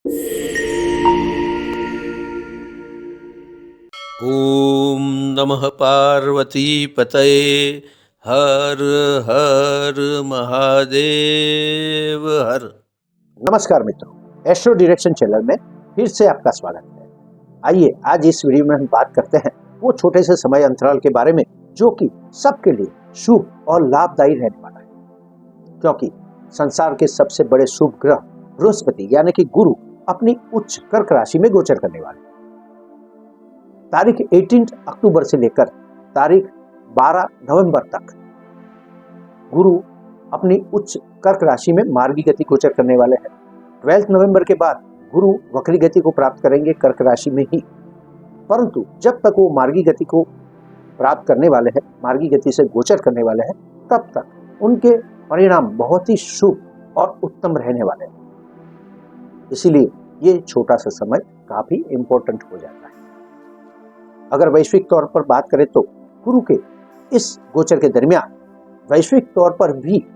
ओम नमः पार्वती पतये हर हर महादेव हर। नमस्कार मित्रों, एस्ट्रो डायरेक्शन चैनल में फिर से आपका स्वागत है। आइए आज इस वीडियो में हम बात करते हैं वो छोटे से समय अंतराल के बारे में जो कि सबके लिए शुभ और लाभदायी रहने वाला है, क्योंकि संसार के सबसे बड़े शुभ ग्रह बृहस्पति यानी कि गुरु अपनी उच्च कर्क राशि में गोचर करने वाले हैं। तारीख 18 अक्टूबर से लेकर तारीख 12 नवंबर तक गुरु अपनी उच्च कर्क राशि में मार्गी गति गोचर करने वाले हैं। 12 नवंबर के बाद गुरु वक्री गति को प्राप्त करेंगे कर्क राशि में ही, परंतु जब तक वो मार्गी गति को प्राप्त करने वाले हैं, मार्गी गति से गोचर करने वाले हैं, तब तक उनके परिणाम बहुत ही शुभ और उत्तम रहने वाले हैं। इसीलिए ये छोटा सा समय काफी इंपॉर्टेंट हो जाता है। अगर वैश्विक तौर पर बात करें तो गुरु के इस गोचर के दरमियान वैश्विक तौर पर भी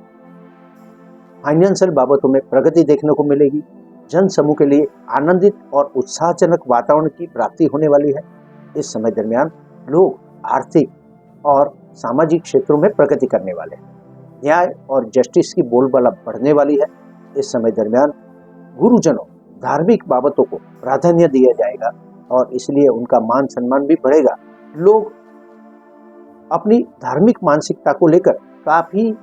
फाइनेंशियल बाबतों में प्रगति देखने को मिलेगी। जन समूह के लिए आनंदित और उत्साहजनक वातावरण की प्राप्ति होने वाली है। इस समय दरमियान लोग आर्थिक और सामाजिक क्षेत्रों में प्रगति करने वाले हैं। न्याय और जस्टिस की बोलबाला बढ़ने वाली है। इस समय दरमियान गुरुजनों धार्मिक बाबतों को प्राधान्य दिया जाएगा और इसलिए उनका मान सम्मान भी बढ़ेगा। लोग अपनी धार्मिक मानसिकता को लेकर काफी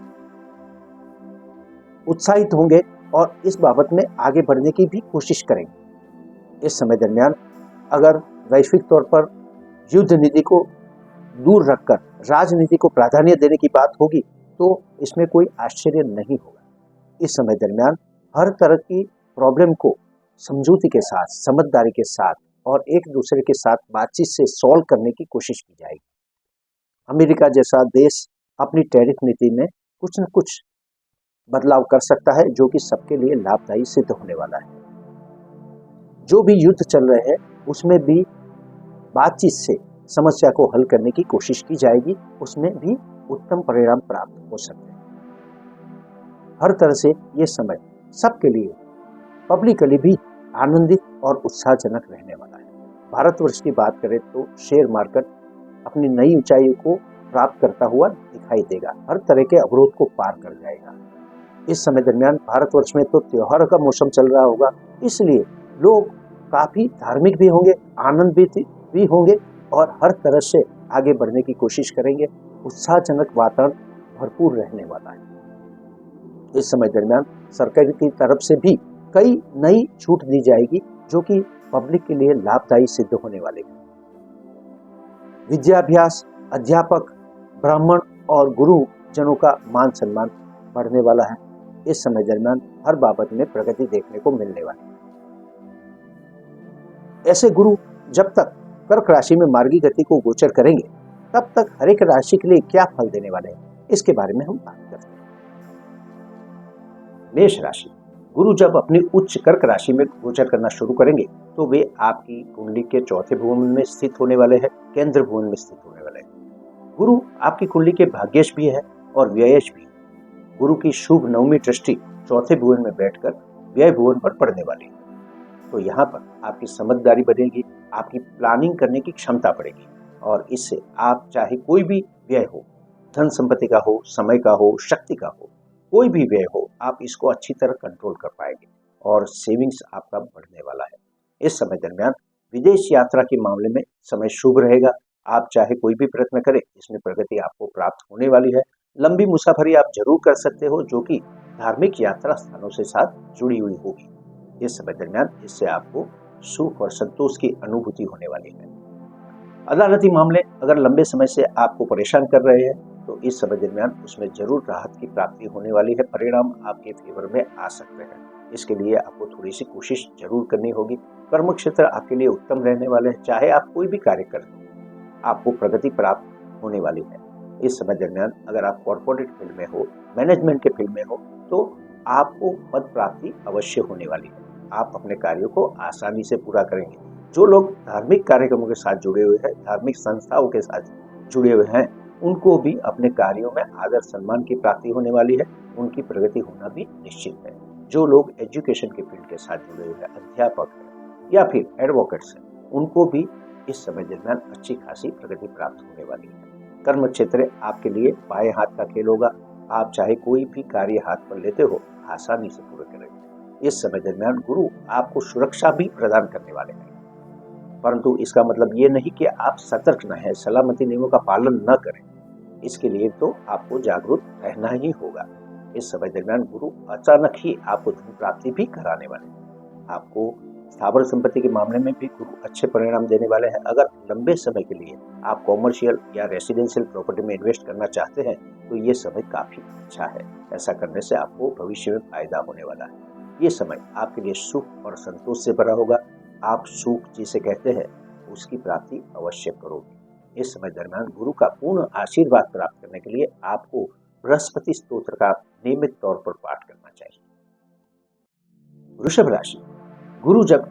उत्साहित होंगे और इस बाबत में आगे बढ़ने की भी कोशिश करेंगे। इस समय दरमियान अगर वैश्विक तौर पर युद्ध नीति को दूर रखकर राजनीति को प्राधान्य देने की बात होगी तो इसमें कोई आश्चर्य नहीं होगा। इस समय दरमियान हर तरह की प्रॉब्लम को समझौते के साथ, समझदारी के साथ और एक दूसरे के साथ बातचीत से सॉल्व करने की कोशिश की जाएगी। अमेरिका जैसा देश अपनी टैरिफ नीति में कुछ न कुछ बदलाव कर सकता है जो कि सबके लिए लाभदायी सिद्ध होने वाला है। जो भी युद्ध चल रहे हैं उसमें भी बातचीत से समस्या को हल करने की कोशिश की जाएगी, उसमें भी उत्तम परिणाम प्राप्त हो सकते हैं। हर तरह से ये समय सबके लिए पब्लिकली भी आनंदित और उत्साहजनक रहने वाला है। भारतवर्ष की बात करें तो शेयर मार्केट अपनी नई ऊंचाई को प्राप्त करता हुआ दिखाई देगा, हर तरह के अवरोध को पार कर जाएगा। इस समय दरमियान भारतवर्ष में तो त्योहार का मौसम चल रहा होगा, इसलिए लोग काफी धार्मिक भी होंगे, आनंदित भी होंगे और हर तरह से आगे बढ़ने की कोशिश करेंगे। उत्साहजनक वातावरण भरपूर रहने वाला है। इस समय दरमियान सरकार की तरफ से भी कई नई छूट दी जाएगी जो कि पब्लिक के लिए लाभदायी सिद्ध होने वाले हैं। विद्याभ्यास, अध्यापक, ब्राह्मण और गुरुजनों का मान सम्मान बढ़ने वाला है। इस समय दरमियान हर बाबत में प्रगति देखने को मिलने वाली है। ऐसे गुरु जब तक कर्क राशि में मार्गी गति को गोचर करेंगे तब तक हर एक राशि के लिए क्या फल देने वाले हैं, इसके बारे में हम बात करते हैं। मेष राशि, गुरु जब अपनी उच्च कर्क राशि में गोचर करना शुरू करेंगे तो वे आपकी कुंडली के चौथे भुवन में स्थित होने वाले हैं, केंद्र भुवन में स्थित होने वाले हैं। गुरु आपकी कुंडली के भाग्येश भी है और व्ययेश भी है। गुरु की शुभ नवमी दृष्टि चौथे भुवन में बैठकर व्यय भुवन पर पड़ने वाली है, तो यहाँ पर आपकी समझदारी बढ़ेगी, आपकी प्लानिंग करने की क्षमता बढ़ेगी और इससे आप चाहे कोई भी व्यय हो, धन संपत्ति का हो, समय का हो, शक्ति का हो, कोई भी व्यय हो, आप इसको अच्छी तरह कंट्रोल कर पाएंगे और सेविंग्स आपका बढ़ने वाला है। इस समय दरमियान विदेश यात्रा के मामले में समय शुभ रहेगा। आप चाहे कोई भी प्रयत्न करें, इसमें प्रगति आपको प्राप्त होने वाली है। लंबी मुसाफरी आप जरूर कर सकते हो जो कि धार्मिक यात्रा स्थानों से साथ जुड़ी हुई होगी। इस समय दरमियान इससे आपको सुख और संतोष की अनुभूति होने वाली है। अदालती मामले अगर लंबे समय से आपको परेशान कर रहे हैं तो इस समय दरमियान उसमें जरूर राहत की प्राप्ति होने वाली है, परिणाम आपके फेवर में आ सकते हैं। इसके लिए आपको थोड़ी सी कोशिश जरूर करनी होगी। कर्म क्षेत्र आपके लिए उत्तम रहने वाले हैं, चाहे आप कोई भी कार्य करें आपको प्रगति प्राप्त होने वाली है। इस समय दरमियान अगर आप कॉर्पोरेट फील्ड में हो, मैनेजमेंट के फील्ड में हो तो आपको पद प्राप्ति अवश्य होने वाली है। आप अपने कार्यों को आसानी से पूरा करेंगे। जो लोग धार्मिक कार्यक्रमों के साथ जुड़े हुए हैं, धार्मिक संस्थाओं के साथ जुड़े हुए हैं, उनको भी अपने कार्यों में आदर सम्मान की प्राप्ति होने वाली है, उनकी प्रगति होना भी निश्चित है। जो लोग एजुकेशन के फील्ड के साथ जुड़े हुए हैं, अध्यापक हैं या फिर एडवोकेट्स हैं, उनको भी इस समय दरमियान अच्छी खासी प्रगति प्राप्त होने वाली है। कर्म क्षेत्र आपके लिए बाएं हाथ का खेल होगा। आप चाहे कोई भी कार्य हाथ पर लेते हो, आसानी से पूरे करेंगे। इस समय दरमियान गुरु आपको सुरक्षा भी प्रदान करने वाले हैं, परंतु इसका मतलब ये नहीं कि आप सतर्क न हैं, सलामती नियमों का पालन न करें। इसके लिए तो आपको जागरूक रहना ही होगा। इस समय दरमियान गुरु अचानक ही आपको धन प्राप्ति भी कराने वाले हैं। आपको स्थावर संपत्ति के मामले में भी गुरु अच्छे परिणाम देने वाले हैं। अगर लंबे समय के लिए आप कॉमर्शियल या रेसिडेंशियल प्रॉपर्टी में इन्वेस्ट करना चाहते हैं तो ये समय काफी अच्छा है। ऐसा करने से आपको भविष्य में फायदा होने वाला है। ये समय आपके लिए सुख और संतोष से भरा होगा। आप सुख जिसे कहते हैं उसकी प्राप्ति अवश्य करोगे। इस समय दरमियान गुरु का पूर्ण आशीर्वाद प्राप्त करने के लिए आपको बृहस्पति स्तोत्र का नियमित तौर पर पाठ करना चाहिए। वृषभ राशि, गुरु जब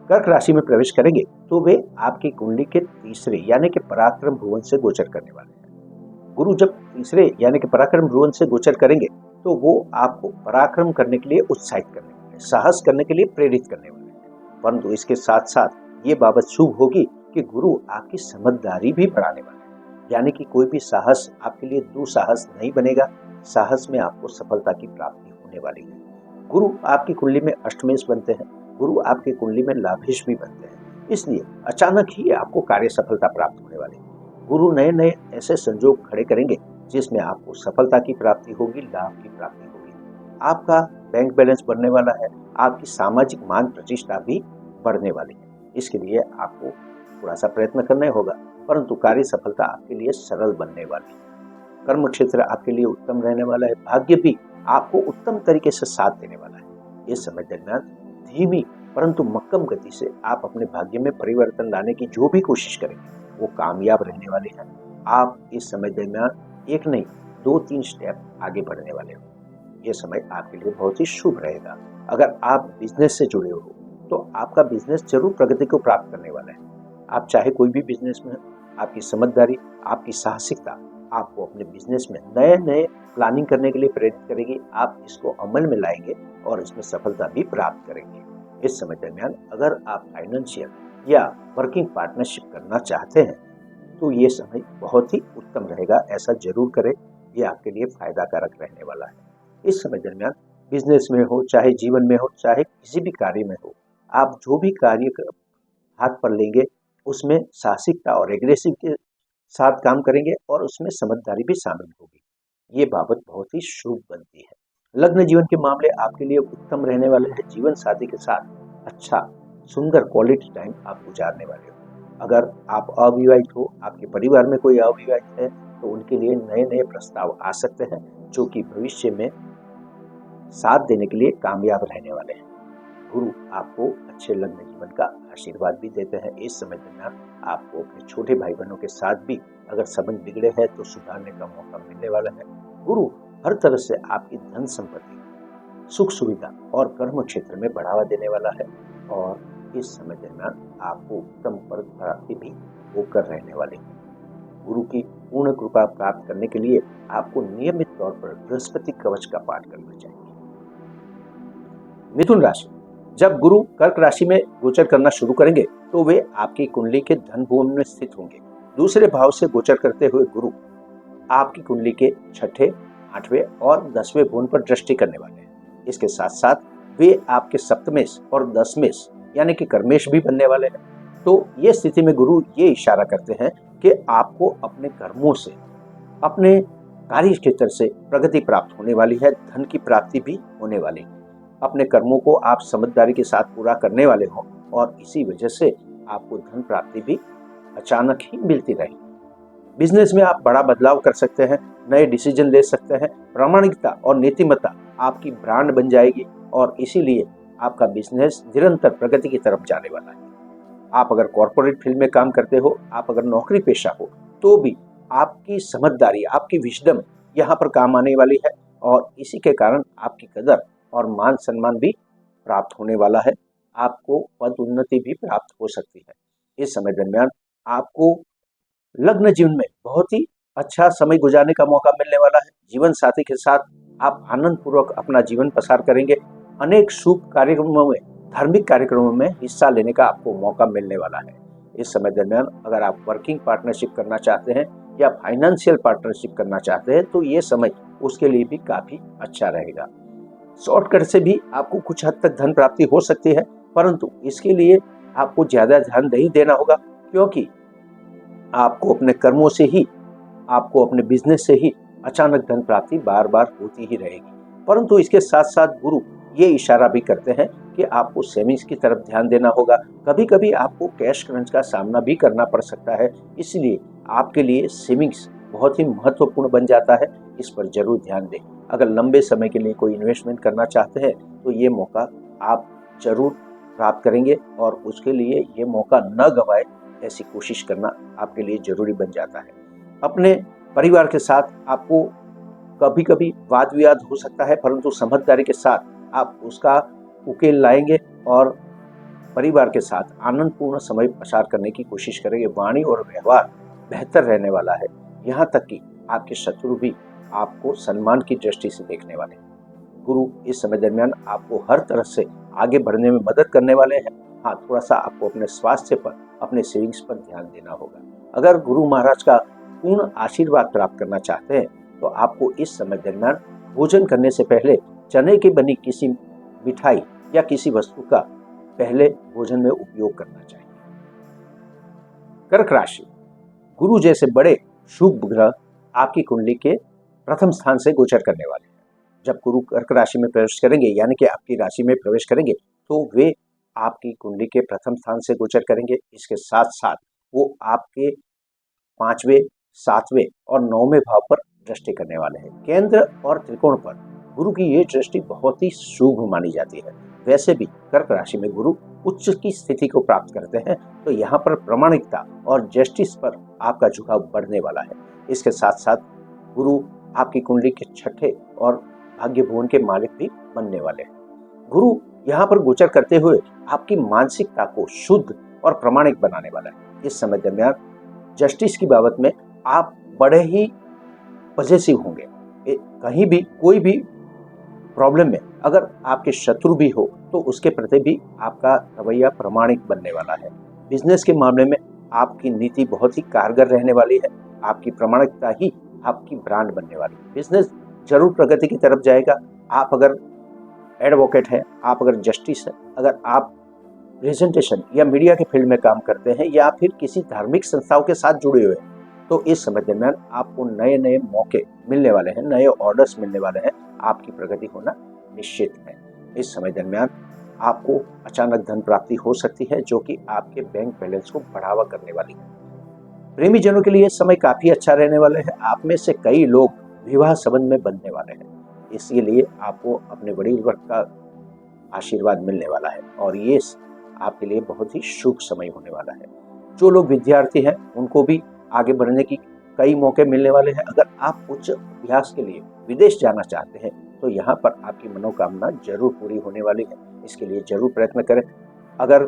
कर्क राशि में प्रवेश करेंगे तो वे आपकी कुंडली के तीसरे यानी कि पराक्रम भुवन से गोचर करने वाले हैं। गुरु जब तीसरे यानी कि पराक्रम भुवन से गोचर करेंगे तो वो आपको पराक्रम करने के लिए उत्साहित करने वाले, साहस करने के लिए प्रेरित करने वाले हैं। परंतु इसके साथ साथ ये बाबत शुभ होगी कि गुरु आपकी समझदारी भी बढ़ाने वाले हैं, यानी कि कोई भी साहस आपके लिए दुस्साहस नहीं बनेगा। साहस में आपको सफलता की प्राप्ति होने वाली है। गुरु आपकी कुंडली में अष्टमेश बनते हैं, गुरु आपकी कुंडली में लाभेश भी बनते हैं, इसलिए अचानक ही आपको कार्य सफलता प्राप्त होने वाली है। गुरु नए नए ऐसे संजोग खड़े करेंगे जिसमें आपको सफलता की प्राप्ति होगी, लाभ की प्राप्ति होगी। आपका बैंक बैलेंस बढ़ने वाला है, आपकी सामाजिक मान प्रतिष्ठा भी बढ़ने वाली है। इसके लिए आपको थोड़ा सा प्रयत्न करना होगा, परंतु कार्य सफलता आपके लिए सरल बनने वाली है। कर्म क्षेत्र आपके लिए उत्तम रहने वाला है। भाग्य भी आपको उत्तम तरीके से साथ देने वाला है। इस समय दरमियान धीमी परंतु मक्कम गति से आप अपने भाग्य में परिवर्तन लाने की जो भी कोशिश करेंगे वो कामयाब रहने वाले हैं। आप इस समय दरमियान एक नहीं 2-3 स्टेप आगे बढ़ने वाले हो। ये समय आपके लिए बहुत ही शुभ रहेगा। अगर आप बिजनेस से जुड़े हो तो आपका बिजनेस जरूर प्रगति को प्राप्त करने वाला है। आप चाहे कोई भी बिजनेस में, आपकी समझदारी, आपकी साहसिकता आपको अपने बिजनेस में नए नए प्लानिंग करने के लिए प्रेरित करेगी। आप इसको अमल में लाएंगे और इसमें सफलता भी प्राप्त करेंगे। इस समय दरमियान अगर आप फाइनेंशियल या वर्किंग पार्टनरशिप करना चाहते हैं तो ये समय बहुत ही उत्तम रहेगा। ऐसा जरूर करें, ये आपके लिए फायदा कारक रहने वाला है। इस समय दरमियान बिजनेस में हो, चाहे जीवन में हो, चाहे किसी भी कार्य में हो, आप जो भी कार्य हाथ पर लेंगे उसमें साहसिकता और एग्रेसिव के साथ काम करेंगे और उसमें समझदारी भी शामिल होगी। ये बाबत बहुत ही शुभ बनती है। लग्न जीवन के मामले आपके लिए उत्तम रहने वाले हैं। जीवन साथी के साथ अच्छा सुंदर क्वालिटी टाइम आप गुजारने वाले हो। अगर आप अविवाहित हो, आपके परिवार में कोई अविवाहित है तो उनके लिए नए नए प्रस्ताव आ सकते हैं जो कि भविष्य में साथ देने के लिए कामयाब रहने वाले हैं। गुरु आपको अच्छे लग्न जीवन का आशीर्वाद भी देते हैं। इस समय दरमियान आपको अपने छोटे भाई बहनों के साथ भी अगर संबंध बिगड़े हैं तो सुधारने का मौका मिलने वाला है। गुरु हर तरह से आपकी धन संपत्ति, सुख सुविधा और कर्म क्षेत्र में बढ़ावा देने वाला है और इस समय दरमियान आपको उत्तम पद प्राप्ति भी होकर रहने वाली है। गुरु की पूर्ण कृपा प्राप्त करने के लिए आपको नियमित तौर पर बृहस्पति कवच का पाठ करना चाहिए। मिथुन राशि, जब गुरु कर्क राशि में गोचर करना शुरू करेंगे तो वे आपकी कुंडली के धन भुवन में स्थित होंगे। दूसरे भाव से गोचर करते हुए गुरु आपकी कुंडली के छठे, 8वें और 10वें भुवन पर दृष्टि करने वाले हैं। इसके साथ साथ वे आपके सप्तमेश और दशमेश यानी कि कर्मेश भी बनने वाले हैं। तो ये स्थिति में गुरु ये इशारा करते हैं कि आपको अपने कर्मों से, अपने कार्य क्षेत्र से प्रगति प्राप्त होने वाली है, धन की प्राप्ति भी होने वाली है। अपने कर्मों को आप समझदारी के साथ पूरा करने वाले हो और इसी वजह से आपको धन प्राप्ति भी अचानक ही मिलती रहेगी। बिजनेस में आप बड़ा बदलाव कर सकते हैं, नए डिसीजन ले सकते हैं। प्रामाणिकता और नीतिमत्ता आपकी ब्रांड बन जाएगी और इसीलिए आपका बिजनेस निरंतर प्रगति की तरफ जाने वाला है। आप अगर कॉर्पोरेट फील्ड में काम करते हो, आप अगर नौकरी पेशा हो तो भी आपकी समझदारी, आपकी विजडम यहाँ पर काम आने वाली है और इसी के कारण आपकी कदर और मान सम्मान भी प्राप्त होने वाला है। आपको पद उन्नति भी प्राप्त हो सकती है। इस समय दरमियान आपको लग्न जीवन में बहुत ही अच्छा समय गुजारने का मौका मिलने वाला है। जीवन साथी के साथ आप आनंद पूर्वक अपना जीवन पसार करेंगे। अनेक शुभ कार्यक्रमों में, धार्मिक कार्यक्रमों में हिस्सा लेने का आपको मौका मिलने वाला है। इस समय दरमियान अगर आप वर्किंग पार्टनरशिप करना चाहते हैं या फाइनेंशियल पार्टनरशिप करना चाहते हैं तो ये समय उसके लिए भी काफी अच्छा रहेगा। शॉर्टकट से भी आपको कुछ हद तक धन प्राप्ति हो सकती है, परंतु इसके लिए आपको ज्यादा ध्यान नहीं देना होगा, क्योंकि आपको अपने कर्मों से ही, आपको अपने बिजनेस से ही अचानक धन प्राप्ति बार बार होती ही रहेगी। परंतु इसके साथ साथ गुरु ये इशारा भी करते हैं कि आपको सेविंग्स की तरफ ध्यान देना होगा। कभी कभी आपको कैश क्रंच का सामना भी करना पड़ सकता है, इसलिए आपके लिए सेविंग्स बहुत ही महत्वपूर्ण बन जाता है। इस पर जरूर ध्यान दें। अगर लंबे समय के लिए कोई इन्वेस्टमेंट करना चाहते हैं तो ये मौका आप जरूर प्राप्त करेंगे और उसके लिए ये मौका न गंवाए, ऐसी कोशिश करना आपके लिए जरूरी बन जाता है। अपने परिवार के साथ आपको कभी कभी वाद विवाद हो सकता है, परंतु समझदारी के साथ आप उसका उकेल लाएंगे और परिवार के साथ आनंदपूर्ण समय प्रसार करने की कोशिश करेंगे। वाणी और व्यवहार बेहतर रहने वाला है। यहाँ तक कि आपके शत्रु भी आपको सम्मान की दृष्टि से देखने वाले हैं। गुरु इस समय दरमियान आपको हर तरह से आगे बढ़ने में मदद करने वाले हैं। हाँ, थोड़ा सा आपको अपने स्वास्थ्य पर, अपने सेविंग्स पर ध्यान देना होगा। अगर गुरु महाराज का पूर्ण आशीर्वाद प्राप्त करना चाहते हैं तो आपको इस समय दरमियान भोजन करने से पहले चने की बनी किसी मिठाई या किसी वस्तु का पहले भोजन में उपयोग करना चाहिए। कर्क राशि, गुरु जैसे बड़े शुभ ग्रह आपकी कुंडली के प्रथम स्थान से गोचर करने वाले हैं। जब गुरु कर्क राशि में प्रवेश करेंगे, यानी कि आपकी राशि में प्रवेश करेंगे, तो वे आपकी कुंडली के प्रथम स्थान से गोचर करेंगे। इसके साथ साथ वो आपके 5वें, 7वें और 9वें भाव पर दृष्टि करने वाले हैं। केंद्र और त्रिकोण पर गुरु की ये दृष्टि बहुत ही शुभ मानी जाती है। वैसे भी कर्क राशि में गुरु उच्च की स्थिति को प्राप्त करते हैं, तो यहाँ पर प्रामाणिकता और जस्टिस पर आपका झुकाव बढ़ने वाला है। इसके साथ साथ गुरु आपकी कुंडली के छठे और भाग्य भुवन के मालिक भी बनने वाले हैं। गुरु यहाँ पर गोचर करते हुए आपकी मानसिकता को शुद्ध और प्रामाणिक बनाने वाला है। इस समय दरमियान जस्टिस की बाबत में आप बड़े ही पॉजिटिव होंगे। कहीं भी कोई भी प्रॉब्लम में अगर आपके शत्रु भी हो तो उसके प्रति भी आपका रवैया प्रामाणिक बनने वाला है। बिजनेस के मामले में आपकी नीति बहुत ही कारगर रहने वाली है। आपकी प्रामाणिकता ही आपकी ब्रांड बनने वाली है। बिजनेस जरूर प्रगति की तरफ जाएगा। आप अगर एडवोकेट हैं, आप अगर जस्टिस हैं, अगर आप प्रेजेंटेशन या मीडिया के फील्ड में काम करते हैं या फिर किसी धार्मिक संस्थाओं के साथ जुड़े हुए हैं, तो इस समय दरमियान आपको नए नए मौके मिलने वाले हैं, नए ऑर्डर्स मिलने वाले हैं। आपकी प्रगति होना निश्चित है। इस समय दरमियान आपको अचानक धन प्राप्ति हो सकती है, जो कि आपके बैंक बैलेंस को बढ़ावा करने वाली है। प्रेमी जनों के लिए समय काफी अच्छा रहने वाला है। आप में से कई लोग विवाह संबंध में बनने वाले हैं, इसीलिए आपको अपने वडील वर्ग का आशीर्वाद मिलने वाला है और ये आपके लिए बहुत ही शुभ समय होने वाला है। जो लोग विद्यार्थी हैं उनको भी आगे बढ़ने की कई मौके मिलने वाले हैं। अगर आप उच्च अभ्यास के लिए विदेश जाना चाहते हैं तो यहाँ पर आपकी मनोकामना जरूर पूरी होने वाली है। इसके लिए जरूर प्रयत्न करें। अगर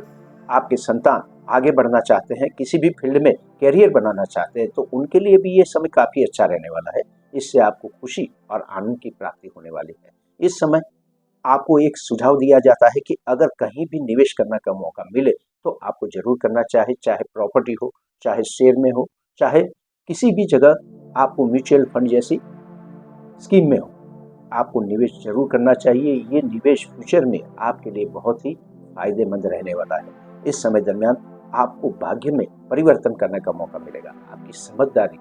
आपके संतान आगे बढ़ना चाहते हैं, किसी भी फील्ड में कैरियर बनाना चाहते हैं, तो उनके लिए भी ये समय काफी अच्छा रहने वाला है। इससे आपको खुशी और आनंद की प्राप्ति होने वाली है। इस समय आपको एक सुझाव दिया जाता है कि अगर कहीं भी निवेश करने का मौका मिले तो आपको जरूर करना चाहिए, चाहे प्रॉपर्टी हो, चाहे शेयर में हो, चाहे किसी भी जगह आपको म्यूचुअल फंड जैसी स्कीम में हो, आपको निवेश जरूर करना चाहिए। ये निवेश फ्यूचर में आपके लिए बहुत ही फायदेमंद रहने वाला है। इस समय दरमियान आपको भाग्य में परिवर्तन करने का मौका मिलेगा। आपकी समझदारी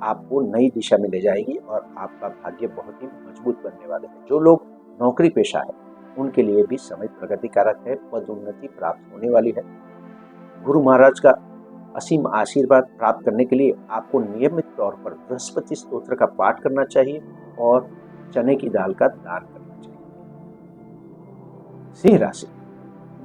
आपको नई दिशा में ले जाएगी और आपका भाग्य बहुत ही मजबूत बनने वाले हैं। जो लोग नौकरी पेशा है उनके लिए भी समय प्रगतिकारक है। पदोन्नति प्राप्त होने वाली है। गुरु महाराज का असीम आशीर्वाद प्राप्त करने के लिए आपको नियमित तौर पर बृहस्पति स्तोत्र का पाठ करना चाहिए और चने की दाल का दान करना चाहिए। सिंह राशि,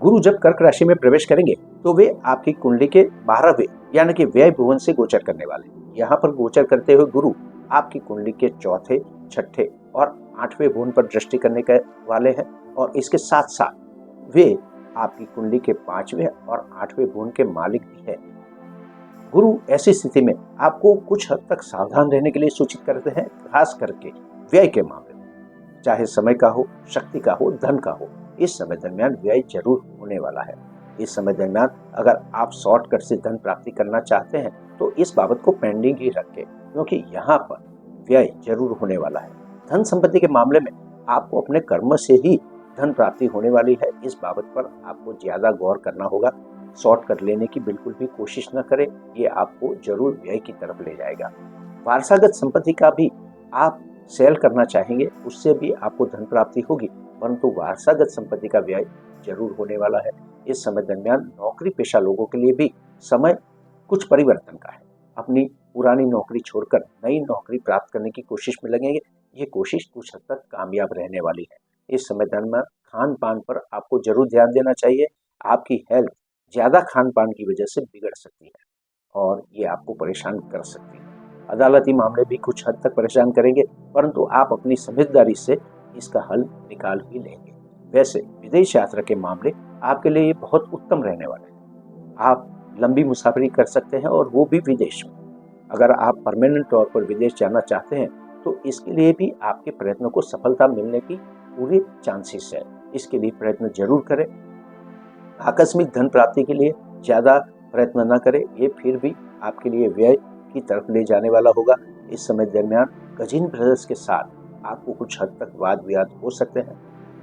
गुरु जब कर्क राशि में प्रवेश करेंगे तो वे आपकी कुंडली के 12वें यानी कि व्यय भुवन से गोचर करने वाले हैं। यहाँ पर गोचर करते हुए गुरु आपकी कुंडली के चौथे, छठे और 8वें भुवन पर दृष्टि करने के वाले हैं और इसके साथ साथ वे आपकी कुंडली के 5वें और 8वें भुवन के मालिक भी है। गुरु ऐसी स्थिति में आपको कुछ हद तक सावधान रहने के लिए सूचित करते हैं, खास करके व्यय के मामले में, चाहे समय का हो, शक्ति का हो, धन का हो। इस समय दरमियान व्यय जरूर होने वाला है। इस समय दरमियान अगर आप शॉर्टकट से धन प्राप्ति करना चाहते हैं तो इस बाबत को पेंडिंग ही रखें, क्योंकि यहाँ पर व्यय जरूर होने वाला है। धन संपत्ति के मामले में आपको अपने कर्म से ही धन प्राप्ति होने वाली है। इस बाबत पर आपको ज्यादा गौर करना होगा। शॉर्टकट लेने की बिल्कुल भी कोशिश न करें, ये आपको जरूर व्यय की तरफ ले जाएगा। वारसागत संपत्ति का भी आप सेल करना चाहेंगे, उससे भी आपको धन प्राप्ति होगी, परंतु वारसागत संपत्ति का व्यय जरूर होने वाला है। इस समय दरमियान नौकरी पेशा लोगों के लिए भी समय कुछ परिवर्तन का है। अपनी पुरानी नौकरी छोड़कर नई नौकरी प्राप्त करने की कोशिश में लगेंगे। ये कोशिश कुछ हद तक कामयाब रहने वाली है। इस समय दरमियान खान पान पर आपको जरूर ध्यान देना चाहिए। आपकी हेल्थ ज्यादा खान पान की वजह से बिगड़ सकती है और ये आपको परेशान कर सकती है। अदालती मामले भी कुछ हद तक परेशान करेंगे, परंतु आप अपनी समझदारी से इसका हल निकाल ही लेंगे। वैसे विदेश यात्रा के मामले आपके लिए ये बहुत उत्तम रहने वाले हैं। आप लंबी मुसाफरी कर सकते हैं और वो भी विदेश में। अगर आप परमानेंट तौर पर विदेश जाना चाहते हैं तो इसके लिए भी आपके प्रयत्नों को सफलता मिलने की पूरी चांसेस है। इसके लिए प्रयत्न जरूर करें। आकस्मिक धन प्राप्ति के लिए ज्यादा प्रयत्न न करें, ये फिर भी आपके लिए व्यय की तरफ ले जाने वाला होगा। इस समय दरमियान कजिन ब्रदर्स के साथ आपको कुछ हद तक वाद विवाद हो सकते हैं।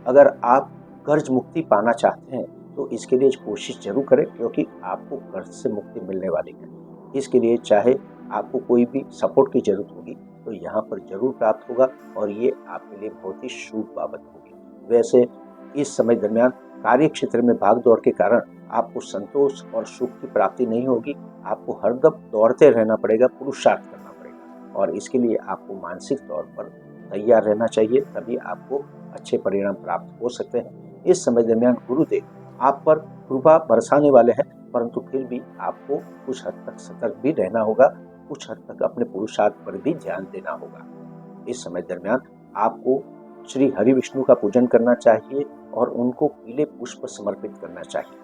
अगर आप कर्ज मुक्ति पाना चाहते हैं तो इसके लिए कोशिश जरूर करें, क्योंकि आपको कर्ज से मुक्ति मिलने वाली है। इसके लिए चाहे आपको कोई भी सपोर्ट की जरूरत होगी तो यहाँ पर जरूर प्राप्त होगा और ये आपके लिए बहुत ही शुभ बाबत होगी। वैसे इस समय दरमियान कार्य क्षेत्र में भाग दौड़ के कारण आपको संतोष और सुख की प्राप्ति नहीं होगी। आपको हरदम दौड़ते रहना पड़ेगा, पुरुषार्थ करना पड़ेगा और इसके लिए आपको मानसिक तौर पर तैयार रहना चाहिए, तभी आपको अच्छे परिणाम प्राप्त हो सकते हैं। इस समय दरमियान गुरुदेव आप पर कृपा बरसाने वाले हैं, परंतु फिर भी आपको कुछ हद तक सतर्क भी रहना होगा, कुछ हद तक अपने पुरुषार्थ पर भी ध्यान देना होगा। इस समय दरमियान आपको श्री हरि विष्णु का पूजन करना चाहिए और उनको पीले पुष्प समर्पित करना चाहिए।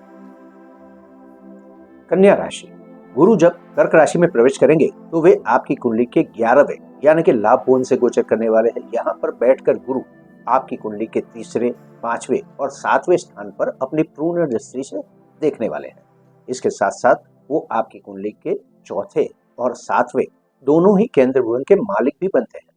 कन्या राशि, गुरु जब कर्क राशि में प्रवेश करेंगे तो वे आपकी कुंडली के 11वें यानी कि लाभ भवन से गोचर करने वाले हैं। यहाँ पर बैठकर गुरु आपकी कुंडली के 3रे, 5वें और 7वें स्थान पर अपनी पूर्ण दृष्टि से देखने वाले हैं। इसके साथ साथ वो आपकी कुंडली के 4थे और 7वें दोनों ही केंद्र भुवन के मालिक भी बनते हैं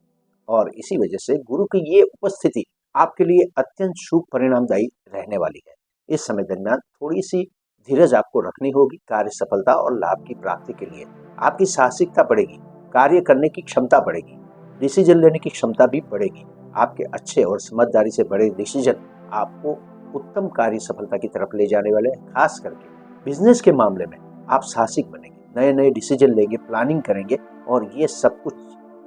और इसी वजह से गुरु की ये उपस्थिति आपके लिए अत्यंत शुभ परिणामदायी रहने वाली है। इस समय दरमियान थोड़ी सी धीरज आपको रखनी होगी। कार्य सफलता और लाभ की प्राप्ति के लिए आपकी साहसिकता बढ़ेगी, कार्य करने की क्षमता बढ़ेगी, डिसीजन लेने की क्षमता भी बढ़ेगी। आपके अच्छे और समझदारी से बड़े डिसीजन आपको उत्तम कार्य सफलता की तरफ ले जाने वाले हैं। खास करके बिजनेस के मामले में आप साहसिक बनेंगे, नए नए डिसीजन लेंगे, प्लानिंग करेंगे और ये सब कुछ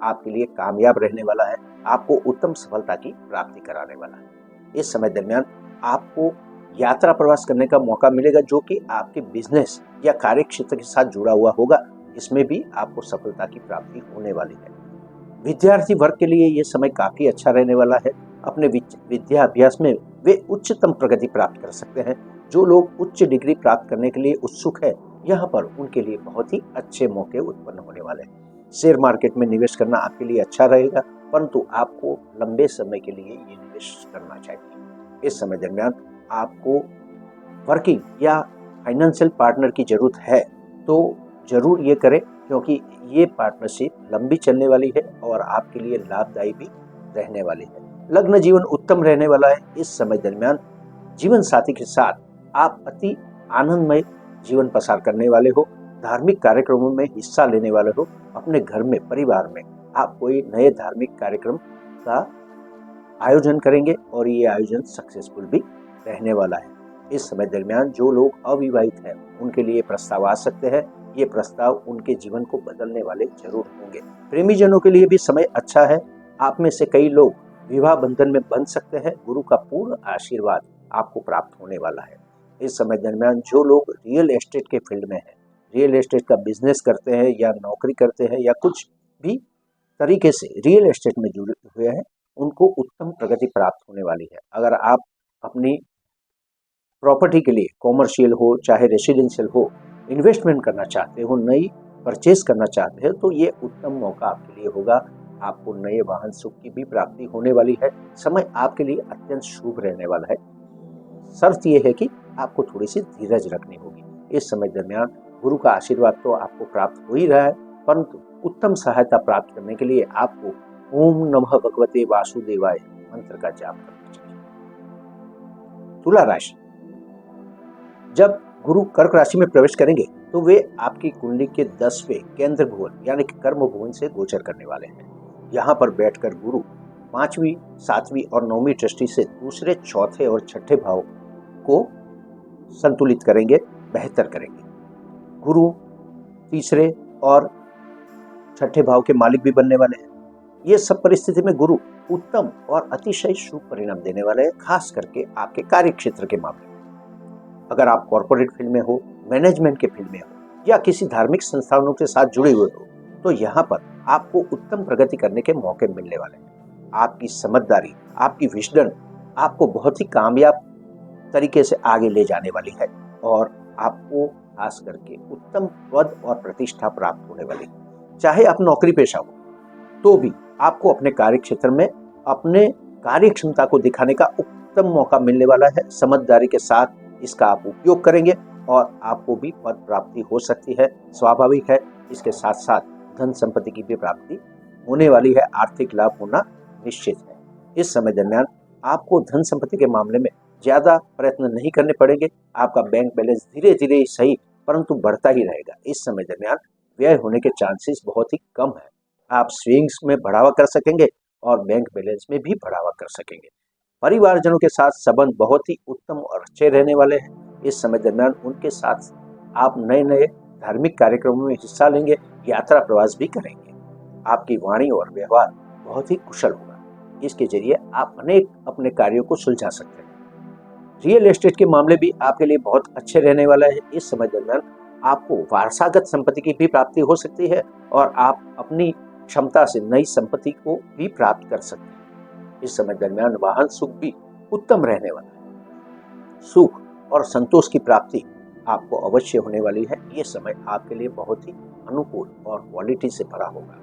आपके लिए कामयाब रहने वाला है, आपको उत्तम सफलता की प्राप्ति कराने वाला है। इस समय दरमियान आपको यात्रा प्रवास करने का मौका मिलेगा, जो कि आपके बिजनेस या कार्य क्षेत्र के साथ जुड़ा हुआ होगा। इसमें भी आपको सफलता की प्राप्ति होने वाली है। विद्यार्थी वर्ग के लिए ये समय काफी अच्छा रहने वाला है। अपने विद्या अभ्यास में वे उच्चतम प्रगति प्राप्त कर सकते हैं। जो लोग उच्च डिग्री प्राप्त करने के लिए उत्सुक है, यहाँ पर उनके लिए बहुत ही अच्छे मौके उत्पन्न होने वाले हैं। शेयर मार्केट में निवेश करना आपके लिए अच्छा रहेगा, परंतु आपको लंबे समय के लिए ये निवेश करना चाहिए। इस समय दरमियान आपको वर्किंग या फाइनेंशियल पार्टनर की जरूरत है तो जरूर ये करें, क्योंकि ये पार्टनरशिप लंबी चलने वाली है और आपके लिए लाभदायी भी रहने वाली है। लग्न जीवन उत्तम रहने वाला है। इस समय दरमियान जीवन साथी के साथ आप अति आनंदमय जीवन पसार करने वाले हो, धार्मिक कार्यक्रमों में हिस्सा लेने वाले हो। अपने घर में, परिवार में आप कोई नए धार्मिक कार्यक्रम का आयोजन करेंगे और ये आयोजन सक्सेसफुल भी रहने वाला है। इस समय दरमियान जो लोग अविवाहित हैं उनके लिए प्रस्ताव आ सकते हैं। ये प्रस्ताव उनके जीवन को बदलने वाले जरूर होंगे। प्रेमी जनों के लिए भी समय अच्छा है। आप में से कई लोग विवाह बंधन में बंध सकते हैं। गुरु का पूर्ण आशीर्वाद आपको प्राप्त होने वाला है। इस समय दरमियान जो लोग रियल एस्टेट के फील्ड में हैं, रियल एस्टेट का बिजनेस करते हैं या नौकरी करते हैं या कुछ भी तरीके से रियल एस्टेट में जुड़े हुए हैं, उनको उत्तम प्रगति प्राप्त होने वाली है। अगर आप अपनी प्रॉपर्टी के लिए, कॉमर्शियल हो चाहे रेसिडेंशियल हो, इन्वेस्टमेंट करना चाहते हो, नई परचेज करना चाहते हैं, तो ये उत्तम मौका आपके लिए होगा। आपको नए वाहन सुख की भी प्राप्ति होने वाली है। समय आपके लिए अत्यंत शुभ रहने वाला है। शर्त यह है कि आपको थोड़ी सी धीरज रखनी होगी। इस समय दरमियान गुरु का आशीर्वाद तो आपको प्राप्त हो ही रहा है, परंतु उत्तम सहायता प्राप्त करने के लिए आपको ओम नमः भगवते वासुदेवाय मंत्र का जाप करना चाहिए। तुला राशि, जब गुरु कर्क राशि में प्रवेश करेंगे तो वे आपकी कुंडली के 10वें केंद्र भुवन यानी कि कर्म भुवन से गोचर करने वाले हैं। यहाँ पर बैठकर गुरु 5वीं, 7वीं और 9वीं दृष्टि से दूसरे, चौथे और छठे भाव को संतुलित करेंगे, बेहतर करेंगे। गुरु तीसरे और छठे भाव के मालिक भी बनने वाले हैं। ये सब परिस्थिति में गुरु उत्तम और अतिशय शुभ परिणाम देने वाले हैं, खास करके आपके कार्य क्षेत्र के मामले में। अगर आप कॉर्पोरेट फील्ड में हो, मैनेजमेंट के फील्ड में हो या किसी धार्मिक संस्थानों के साथ जुड़े हुए हो, तो यहाँ पर आपको उत्तम प्रगति करने के मौके मिलने वाले हैं। आपकी समझदारी, आपकी विजडम आपको बहुत ही कामयाब तरीके से आगे ले जाने वाली है और आपको खास करके उत्तम पद और प्रतिष्ठा प्राप्त होने वाली है। चाहे आप नौकरी पेशा हो तो भी आपको अपने कार्य क्षेत्र में अपने कार्य क्षमता को दिखाने का उत्तम मौका मिलने वाला है। समझदारी के साथ इसका आप उपयोग करेंगे और आपको भी पद प्राप्ति हो सकती है, स्वाभाविक है। इसके साथ साथ धन संपत्ति की भी प्राप्ति होने वाली है, आर्थिक लाभ होना निश्चित है। इस समय दरमियान आपको धन संपत्ति के मामले में ज्यादा प्रयत्न नहीं करने पड़ेंगे। आपका बैंक बैलेंस धीरे धीरे ही सही परंतु बढ़ता ही रहेगा। इस समय दरमियान व्यय होने के चांसेस बहुत ही कम है। आप सेविंग्स में बढ़ावा कर सकेंगे और बैंक बैलेंस में भी बढ़ावा कर सकेंगे। परिवारजनों के साथ संबंध बहुत ही उत्तम और अच्छे रहने वाले हैं। इस समय दरमियान उनके साथ आप नए नए धार्मिक कार्यक्रमों में हिस्सा लेंगे, यात्रा प्रवास भी करेंगे। आपकी वाणी और व्यवहार बहुत ही कुशल होगा। इसके जरिए आप अनेक अपने कार्यों को सुलझा सकते हैं। रियल एस्टेट के मामले भी आपके लिए बहुत अच्छे रहने वाला है। इस समय दरमियान आपको वारसागत संपत्ति की भी प्राप्ति हो सकती है और आप अपनी क्षमता से नई संपत्ति को भी प्राप्त कर सकते हैं। इस समय दरमियान वाहन सुख भी उत्तम रहने वाला है। सुख और संतोष की प्राप्ति आपको अवश्य होने वाली है। ये समय आपके लिए बहुत ही अनुकूल और क्वालिटी से भरा होगा।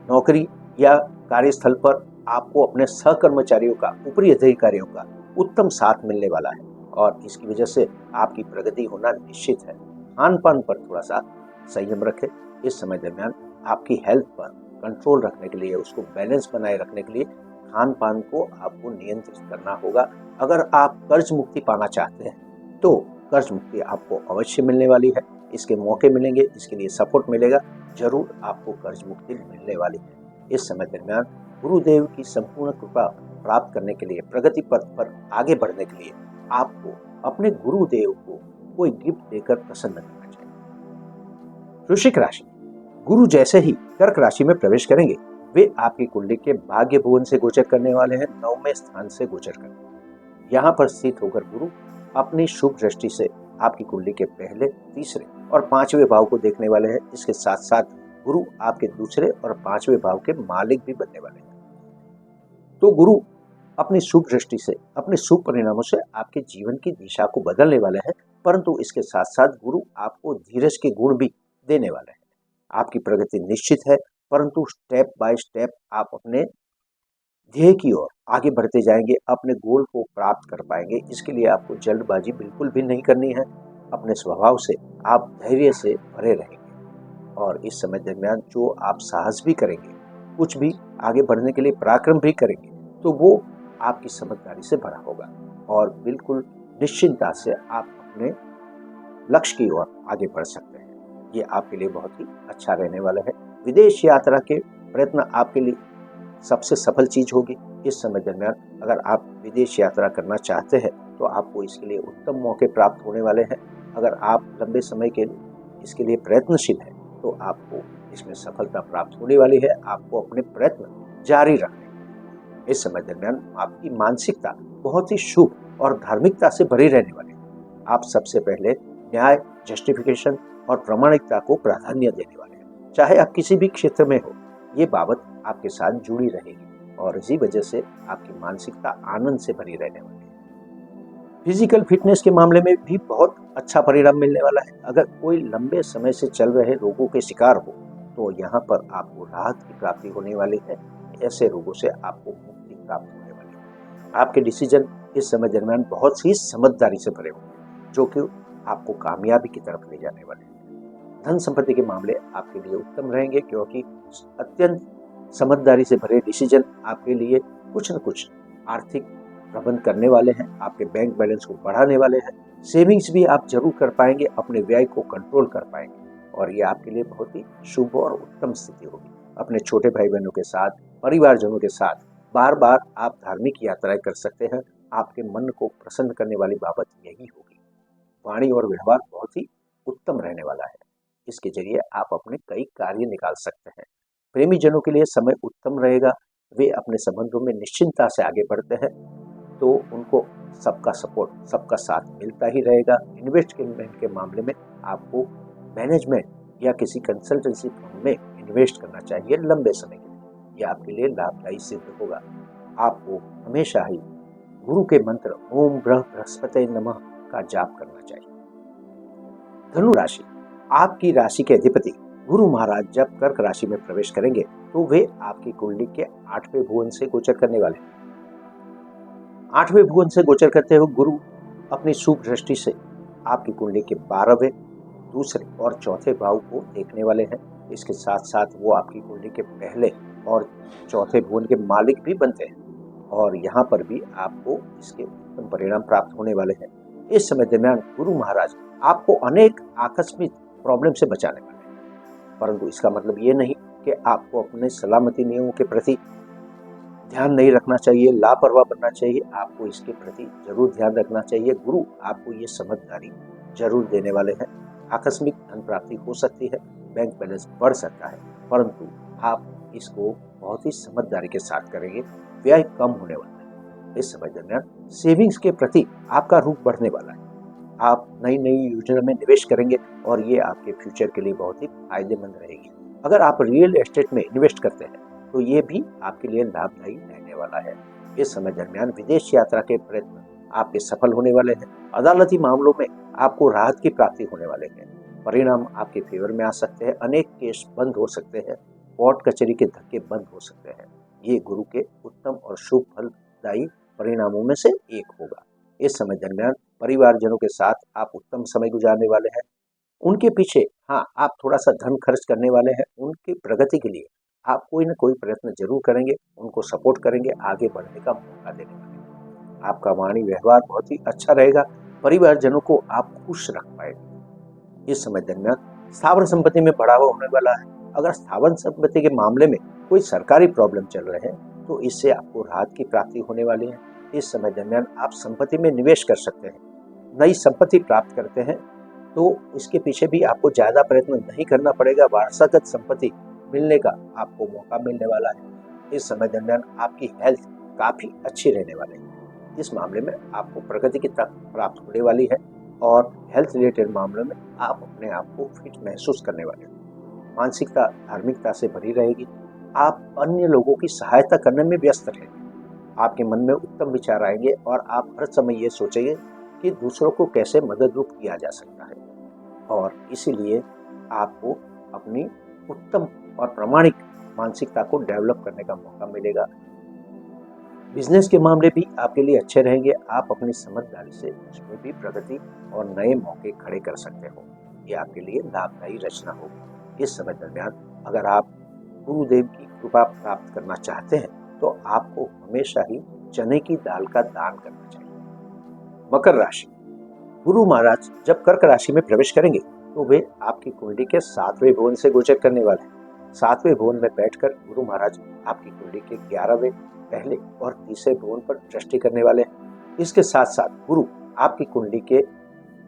नौकरी या कार्यस्थल पर आपको अपने सहकर्मचारियों का, ऊपरी अधिकारियों का उत्तम साथ मिलने वाला है और इसकी वजह से आपकी प्रगति होना निश्चित है। खान पान पर थोड़ा सा संयम रखें। इस समय दरमियान आपकी हेल्थ पर कंट्रोल रखने के लिए, उसको बैलेंस बनाए रखने के लिए खान पान को आपको नियंत्रित करना होगा। अगर आप कर्ज मुक्ति पाना चाहते हैं तो कर्ज मुक्ति आपको अवश्य मिलने वाली है। इसके मौके मिलेंगे, इसके लिए सपोर्ट मिलेगा, जरूर आपको कर्ज मुक्ति मिलने वाली है। इस समय दरमियान गुरुदेव की संपूर्ण कृपा प्राप्त करने के लिए, प्रगति पथ पर आगे बढ़ने के लिए आपको अपने गुरुदेव को कोई गिफ्ट देकर प्रसन्न करना चाहिए। वृश्चिक राशि, गुरु जैसे ही कर्क राशि में प्रवेश करेंगे वे आपकी कुंडली के भाग्य भुवन से गोचर करने वाले हैं, 9वें स्थान से गोचर करेंगे। यहाँ पर स्थित होकर गुरु अपनी शुभ दृष्टि से आपकी कुंडली के पहले, तीसरे और 5वें भाव को देखने वाले हैं। इसके साथ साथ गुरु आपके दूसरे और 5वें भाव के मालिक भी बनने वाले हैं। तो गुरु अपनी शुभ दृष्टि से, अपने शुभ परिणामों से आपके जीवन की दिशा को बदलने वाले हैं, परंतु इसके साथ साथ गुरु आपको धीरज के गुण भी देने वाले हैं। आपकी प्रगति निश्चित है, परंतु स्टेप बाय स्टेप आप अपने ध्येय की ओर आगे बढ़ते जाएंगे, अपने गोल को प्राप्त कर पाएंगे। इसके लिए आपको जल्दबाजी बिल्कुल भी नहीं करनी है। अपने स्वभाव से आप धैर्य से भरे रहेंगे और इस समय दरमियान जो आप साहस भी करेंगे, कुछ भी आगे बढ़ने के लिए पराक्रम भी करेंगे, तो वो आपकी समझदारी से भरा होगा और बिल्कुल निश्चिंतता से आप अपने लक्ष्य की ओर आगे बढ़ सकते हैं। ये आपके लिए बहुत ही अच्छा रहने वाला है। विदेश यात्रा के प्रयत्न आपके लिए सबसे सफल चीज होगी। इस समय दरमियान अगर आप विदेश यात्रा करना चाहते हैं तो आपको इसके लिए उत्तम मौके प्राप्त होने वाले हैं। अगर आप लंबे समय के लिए इसके लिए प्रयत्नशील हैं तो आपको इसमें सफलता प्राप्त होने वाली है। आपको अपने प्रयत्न जारी रखने। इस समय दरमियान आपकी मानसिकता बहुत ही शुभ और धार्मिकता से भरी रहने वाली है। आप सबसे पहले न्याय, जस्टिफिकेशन और प्रामाणिकता को प्राधान्य देने वाले हैं। चाहे आप किसी भी क्षेत्र में हो, ये बाबत आपके साथ जुड़ी रहेगी और इसी वजह से आपकी मानसिकता आनंद से भरी रहने वाली है। फिजिकल फिटनेस के मामले में भी बहुत अच्छा परिणाम मिलने वाला है। अगर कोई लंबे समय से चल रहे रोगों के शिकार हो तो यहाँ पर आपको राहत की प्राप्ति होने वाली है। ऐसे रोगों से आपको मुक्ति प्राप्त होने वाली है। आपके डिसीजन इस समय दरमियान बहुत सी समझदारी से भरे होंगे, जो कि आपको कामयाबी की तरफ ले जाने वाले हैं। धन संपत्ति के मामले आपके लिए उत्तम रहेंगे, क्योंकि अत्यंत समझदारी से भरे डिसीजन आपके लिए कुछ न कुछ आर्थिक प्रबंध करने वाले हैं, आपके बैंक बैलेंस को बढ़ाने वाले हैं। सेविंग्स भी आप जरूर कर पाएंगे, अपने व्यय को कंट्रोल कर पाएंगे, और ये आपके लिए बहुत ही शुभ और उत्तम स्थिति होगी। अपने छोटे भाई बहनों के साथ, परिवारजनों के साथ बार बार आप धार्मिक यात्राएं कर सकते हैं। आपके मन को प्रसन्न करने वाली बाबत यही होगी। वाणी और व्यवहार बहुत ही उत्तम रहने वाला है। इसके जरिए आप अपने कई कार्य निकाल सकते हैं। प्रेमी जनों के लिए समय उत्तम रहेगा। वे अपने संबंधों में निश्चिंतता से आगे बढ़ते हैं, तो उनको सबका सपोर्ट, सबका साथ मिलता ही रहेगा। इन्वेस्टमेंट के मामले में आपको मैनेजमेंट या किसी कंसल्टेंसी फर्म में इन्वेस्ट करना चाहिए लंबे समय के लिए। यह आपके लिए लाभदायी सिद्ध होगा। आपको हमेशा ही गुरु के मंत्र ओम बृहस्पति नमः का जाप करना चाहिए। धनु राशि, आपकी राशि के अधिपति गुरु महाराज जब कर्क राशि में प्रवेश करेंगे तो वे आपकी कुंडली के 8वें भुवन से गोचर करने वाले हैं। 8वें भुवन से गोचर करते हुए गुरु अपनी शुभ दृष्टि से आपकी कुंडली के 12वें, दूसरे और चौथे भाव को देखने वाले हैं। इसके साथ साथ वो आपकी कुंडली के पहले और चौथे भुवन के मालिक भी बनते हैं, और यहाँ पर भी आपको इसके उत्तम परिणाम प्राप्त होने वाले हैं। इस समय दरमियान गुरु महाराज आपको अनेक आकस्मिक प्रॉब्लम से बचाने वाले हैं, परंतु इसका मतलब ये नहीं कि आपको अपने सलामती नियमों के प्रति ध्यान नहीं रखना चाहिए, लापरवाह बनना चाहिए। आपको इसके प्रति जरूर ध्यान रखना चाहिए। गुरु आपको ये समझदारी जरूर देने वाले हैं। आकस्मिक धन प्राप्ति हो सकती है, बैंक बैलेंस बढ़ सकता है, परंतु आप इसको बहुत ही समझदारी के साथ करेंगे। व्यय कम होने वाला है। इस समय दरमियान सेविंग्स के प्रति आपका रुख बढ़ने वाला है। आप नई नई योजना में निवेश करेंगे और ये आपके फ्यूचर के लिए बहुत ही फायदेमंद रहेगी। अगर आप रियल एस्टेट में इन्वेस्ट करते हैं तो ये भी आपके लिए लाभदायी रहने वाला है। इस समय दरमियान विदेश यात्रा के प्रयत्न आपके सफल होने वाले हैं। अदालती मामलों में आपको राहत की प्राप्ति होने वाले हैं। परिणाम आपके फेवर में आ सकते हैं। अनेक केस बंद हो सकते हैं। कोर्ट कचहरी के धक्के बंद हो सकते हैं। ये गुरु के उत्तम और शुभ फलदायी परिणामों में से एक होगा। इस समय दरमियान परिवारजनों के साथ आप उत्तम समय गुजारने वाले हैं। उनके पीछे आप थोड़ा सा धन खर्च करने वाले हैं। उनकी प्रगति के लिए आप कोई ना कोई प्रयत्न जरूर करेंगे, उनको सपोर्ट करेंगे, आगे बढ़ने का मौका देने वाले हैं। आपका वाणी व्यवहार बहुत ही अच्छा रहेगा। परिवारजनों को आप खुश रख पाएंगे। इस समय दरमियान स्थावर संपत्ति में बढ़ावा होने वाला है। अगर स्थावर संपत्ति के मामले में कोई सरकारी प्रॉब्लम चल रहे हैं तो इससे आपको राहत की प्राप्ति होने वाली है। इस समय दरमियान आप संपत्ति में निवेश कर सकते हैं। नई संपत्ति प्राप्त करते हैं तो इसके पीछे भी आपको ज्यादा प्रयत्न नहीं करना पड़ेगा। वारसागत संपत्ति मिलने का आपको मौका मिलने वाला है। इस समय दरमियान आपकी हेल्थ काफी अच्छी रहने वाली है। इस मामले में आपको प्रगति की तक प्राप्त होने वाली है, और हेल्थ रिलेटेड मामलों में आप अपने आप को फिट महसूस करने वाले हैं। मानसिकता धार्मिकता से भरी रहेगी। आप अन्य लोगों की सहायता करने में व्यस्त रहेंगे। आपके मन में उत्तम विचार आएंगे और आप हर समय ये सोचेंगे कि दूसरों को कैसे मदद रूप किया जा सकता है, और इसीलिए आपको अपनी उत्तम और प्रामाणिक मानसिकता को डेवलप करने का मौका मिलेगा। बिजनेस के मामले भी आपके लिए अच्छे रहेंगे। आप अपनी समझदारी से उसमें भी प्रगति और नए मौके खड़े कर सकते हो। ये आपके लिए लाभदायी रचना होगी। इस समय दरमियान अगर आप गुरुदेव की कृपा प्राप्त करना चाहते हैं तो आपको हमेशा ही चने की दाल का दान करना चाहिए। मकर राशि, गुरु महाराज जब कर्क राशि में प्रवेश करेंगे तो वे आपकी कुंडली के 7वें भुवन से गोचर करने वाले हैं। 7वें भुवन में बैठकर गुरु महाराज आपकी कुंडली के 11वें, पहले और तीसरे भुवन पर दृष्टि करने वाले हैं। इसके साथ साथ गुरु आपकी कुंडली के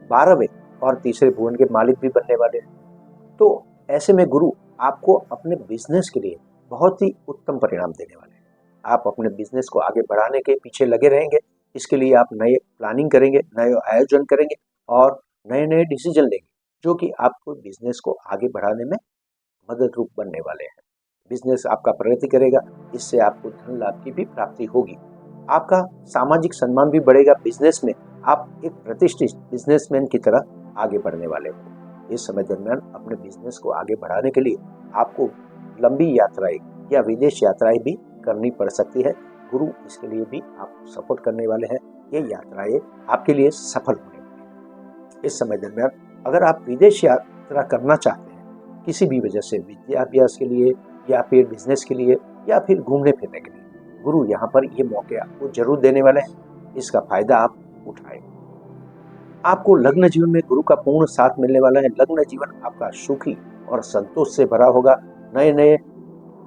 12वें और तीसरे भुवन के मालिक भी बनने वाले हैं। तो ऐसे में गुरु आपको अपने बिजनेस के लिए बहुत ही उत्तम परिणाम देने वाले हैं। आप अपने बिजनेस को आगे बढ़ाने के पीछे लगे रहेंगे। इसके लिए आप नए प्लानिंग करेंगे, नए आयोजन करेंगे और नए नए डिसीजन लेंगे, जो कि आपको बिजनेस को आगे बढ़ाने में मदद रूप बनने वाले हैं। बिजनेस आपका प्रगति करेगा। इससे आपको धन लाभ की भी प्राप्ति होगी। आपका सामाजिक सम्मान भी बढ़ेगा। बिजनेस में आप एक प्रतिष्ठित बिजनेसमैन की तरह आगे बढ़ने वाले हो। इस समय दरमियान अपने बिजनेस को आगे बढ़ाने के लिए आपको लंबी यात्राएं या विदेश यात्राएं भी करनी पड़ सकती है। गुरु इसके लिए भी आपको सपोर्ट करने वाले हैं। ये यात्राएं आपके लिए सफल होने वाली हैं। इस समय दरमियान अगर आप विदेश यात्रा करना चाहते हैं, किसी भी वजह से विद्याभ्यास के लिए या फिर बिजनेस के लिए या फिर घूमने फिरने के लिए, गुरु यहाँ पर ये मौके आपको जरूर देने वाले हैं। इसका फायदा आप उठाएं। आपको लग्न जीवन में गुरु का पूर्ण साथ मिलने वाला है। लग्न जीवन आपका सुखी और संतोष से भरा होगा। नए नए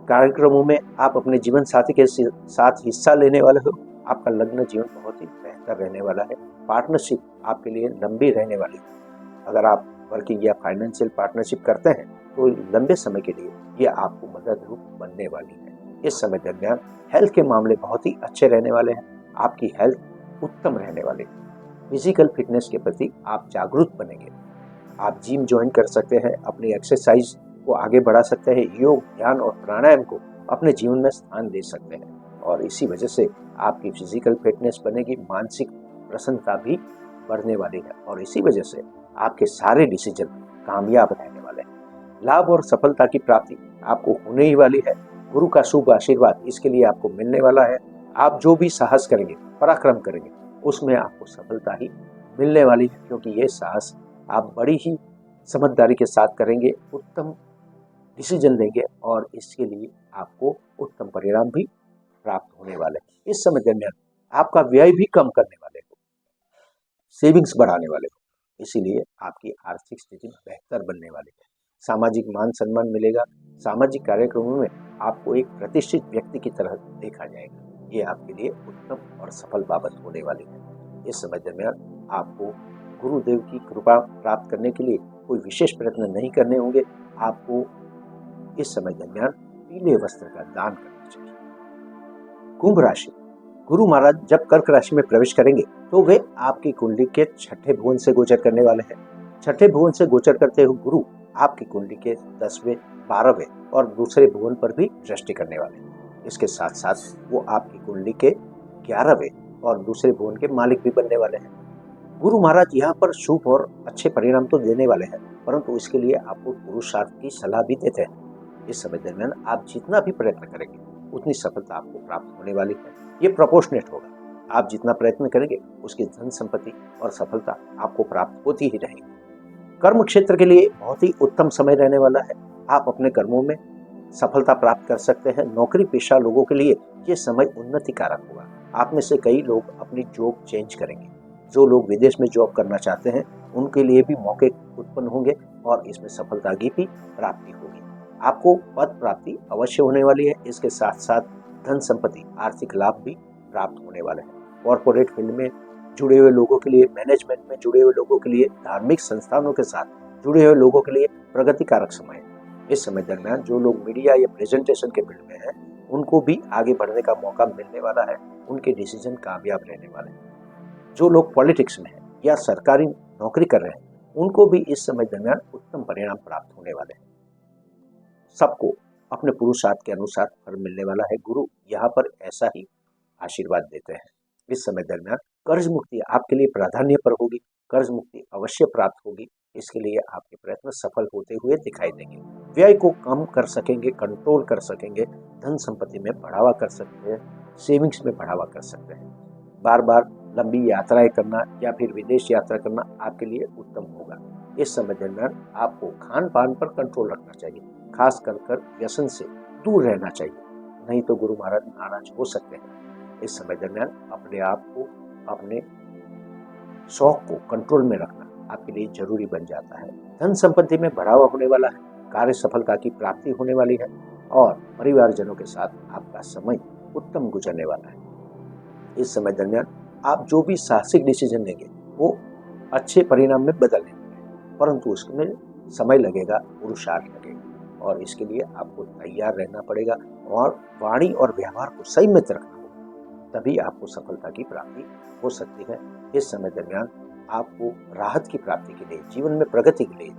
कार्यक्रमों में आप अपने जीवन साथी के साथ हिस्सा लेने वाले हो। आपका लग्न जीवन बहुत ही बेहतर रहने वाला है। पार्टनरशिप आपके लिए लंबी रहने वाली है। अगर आप वर्किंग या फाइनेंशियल पार्टनरशिप करते हैं तो लंबे समय के लिए ये आपको मदद रूप बनने वाली है। इस समय दरमियान हेल्थ के मामले बहुत ही अच्छे रहने वाले हैं। आपकी हेल्थ उत्तम रहने वाली है। फिजिकल फिटनेस के प्रति आप जागरूक बनेंगे। आप जिम ज्वाइन कर सकते हैं, अपनी एक्सरसाइज को आगे बढ़ा सकते हैं, योग, ध्यान और प्राणायाम को अपने जीवन में स्थान दे सकते हैं और इसी वजह से आपकी फिजिकल फिटनेस बनेगी, मानसिक प्रसन्नता भी बढ़ने वाली है और इसी वजह से आपके सारे डिसीजन कामयाब रहने वाले हैं। लाभ और सफलता की प्राप्ति आपको होने ही वाली है। गुरु का शुभ आशीर्वाद इसके लिए आपको मिलने वाला है। आप जो भी साहस करेंगे, पराक्रम करेंगे, उसमें आपको सफलता ही मिलने वाली है, क्योंकि ये साहस आप बड़ी ही समझदारी के साथ करेंगे, उत्तम डिसीजन लेंगे और इसके लिए आपको उत्तम परिणाम भी प्राप्त होने वाले हैं। इस समय दरमियान आपका व्यय भी कम करने वाले हो, सेविंग्स बढ़ाने वाले हो, इसीलिए आपकी आर्थिक स्थिति बेहतर बनने वाली है। सामाजिक मान सम्मान मिलेगा। सामाजिक कार्यक्रमों में आपको एक प्रतिष्ठित व्यक्ति की तरह देखा जाएगा। ये आपके लिए उत्तम और सफल बाबत होने वाली है। इस समय दरमियान आपको गुरुदेव की कृपा प्राप्त करने के लिए कोई विशेष प्रयत्न नहीं करने होंगे। आपको इस समय दरमियान पीले वस्त्र का दान करना चाहिए। कुंभ राशि, गुरु महाराज जब कर्क राशि में प्रवेश करेंगे तो वे आपकी कुंडली के छठे भुवन से गोचर करने वाले हैं। छठे भुवन से गोचर करते हुए गुरु आपकी कुंडली के 10वें, 12वें और दूसरे भुवन पर भी दृष्टि करने वाले हैं। इसके साथ साथ वो आपकी कुंडली के 11वें और दूसरे भुवन के मालिक भी बनने वाले हैं। गुरु महाराज यहाँ पर शुभ और अच्छे परिणाम तो देने वाले हैं, परंतु इसके लिए आपको पुरुषार्थ की सलाह भी देते हैं। इस समय दरमियान आप जितना भी प्रयत्न करेंगे उतनी सफलता आपको प्राप्त होने वाली है। ये प्रोपोर्शनेट होगा। आप जितना प्रयत्न करेंगे उसकी धन संपत्ति और सफलता आपको प्राप्त होती ही रहेगी। कर्म क्षेत्र के लिए बहुत ही उत्तम समय रहने वाला है। आप अपने कर्मों में सफलता प्राप्त कर सकते हैं। नौकरी पेशा लोगों के लिए ये समय उन्नति कारक होगा। आप में से कई लोग अपनी जॉब चेंज करेंगे। जो लोग विदेश में जॉब करना चाहते हैं उनके लिए भी मौके उत्पन्न होंगे और इसमें सफलता की भी प्राप्ति होगी। आपको पद प्राप्ति अवश्य होने वाली है। इसके साथ साथ धन संपत्ति, आर्थिक लाभ भी प्राप्त होने वाले हैं। कॉर्पोरेट फील्ड में जुड़े हुए लोगों के लिए, मैनेजमेंट में जुड़े हुए लोगों के लिए, धार्मिक संस्थानों के साथ जुड़े हुए लोगों के लिए प्रगतिकारक समय है। इस समय दरमियान जो लोग मीडिया या प्रेजेंटेशन के फील्ड में हैं उनको भी आगे बढ़ने का मौका मिलने वाला है। उनके डिसीजन कामयाब रहने वाले हैं। जो लोग पॉलिटिक्स में हैं या सरकारी नौकरी कर रहे हैं उनको भी इस समय दरमियान उत्तम परिणाम प्राप्त होने वाले हैं। सबको अपने पुरुषार्थ के अनुसार फल मिलने वाला है। गुरु यहाँ पर ऐसा ही आशीर्वाद देते हैं। इस समय दरमियान कर्ज मुक्ति आपके लिए प्राधान्य पर होगी। कर्ज मुक्ति अवश्य प्राप्त होगी। इसके लिए आपके प्रयत्न सफल होते हुए दिखाई देंगे। व्यय को कम कर सकेंगे, कंट्रोल कर सकेंगे, धन संपत्ति में बढ़ावा कर सकते हैं, सेविंग्स में बढ़ावा कर सकते हैं। बार बार लंबी यात्राएं करना या फिर विदेश यात्रा करना आपके लिए उत्तम होगा। इस समय दरमियान आपको खान पान पर कंट्रोल रखना चाहिए। खास कर व्यसन से दूर रहना चाहिए, नहीं तो गुरु महाराज नाराज हो सकते हैं। इस समय दरमियान अपने आप को, अपने शौक को कंट्रोल में रखना आपके लिए जरूरी बन जाता है। धन संपत्ति में बढ़ावा होने वाला है। कार्य सफलता की प्राप्ति होने वाली है और परिवारजनों के साथ आपका समय उत्तम गुजरने वाला है। इस समय दरमियान आप जो भी साहसिक डिसीजन लेंगे वो अच्छे परिणाम में बदल लेंगे, परंतु उसमें समय लगेगा, पुरुषार्थ लगेगा और इसके लिए आपको तैयार रहना पड़ेगा और वाणी और व्यवहार को संयमित रखना होगा, तभी आपको सफलता की प्राप्ति हो सकती है। इस समय दरमियान आपको राहत की प्राप्ति के लिए, जीवन में प्रगति के लिए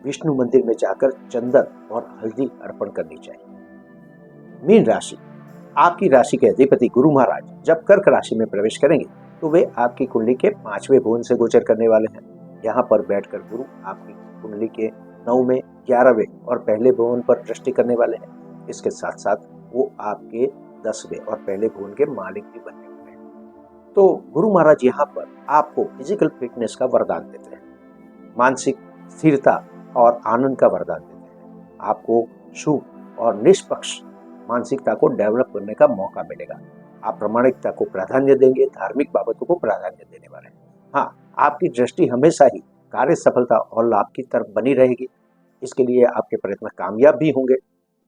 विष्णु मंदिर में जाकर चंदन और हल्दी अर्पण करनी चाहिए। मीन राशि, आपकी राशि के अधिपति गुरु महाराज जब कर्क राशि में प्रवेश करेंगे तो वे आपकी कुंडली के 5वें भुवन से गोचर करने वाले हैं। यहाँ पर बैठकर गुरु आपकी कुंडली के 9वें, 11वें और पहले भुवन पर दृष्टि करने वाले हैं। इसके साथ साथ वो आपके 10वें और पहले भुवन के मालिक भी बनने वाले हैं। तो गुरु महाराज यहाँ पर आपको फिजिकल फिटनेस का वरदान देते हैं, मानसिक स्थिरता और आनंद का वरदान देते हैं। आपको शुभ और निष्पक्ष मानसिकता को डेवलप करने का मौका मिलेगा। आप प्रामाणिकता को प्राधान्य देंगे, धार्मिक बाबतों को प्राधान्य देने वाले हैं। हाँ, आपकी दृष्टि हमेशा ही कार्य सफलता और लाभ की तरफ बनी रहेगी। इसके लिए आपके प्रयत्न कामयाब भी होंगे,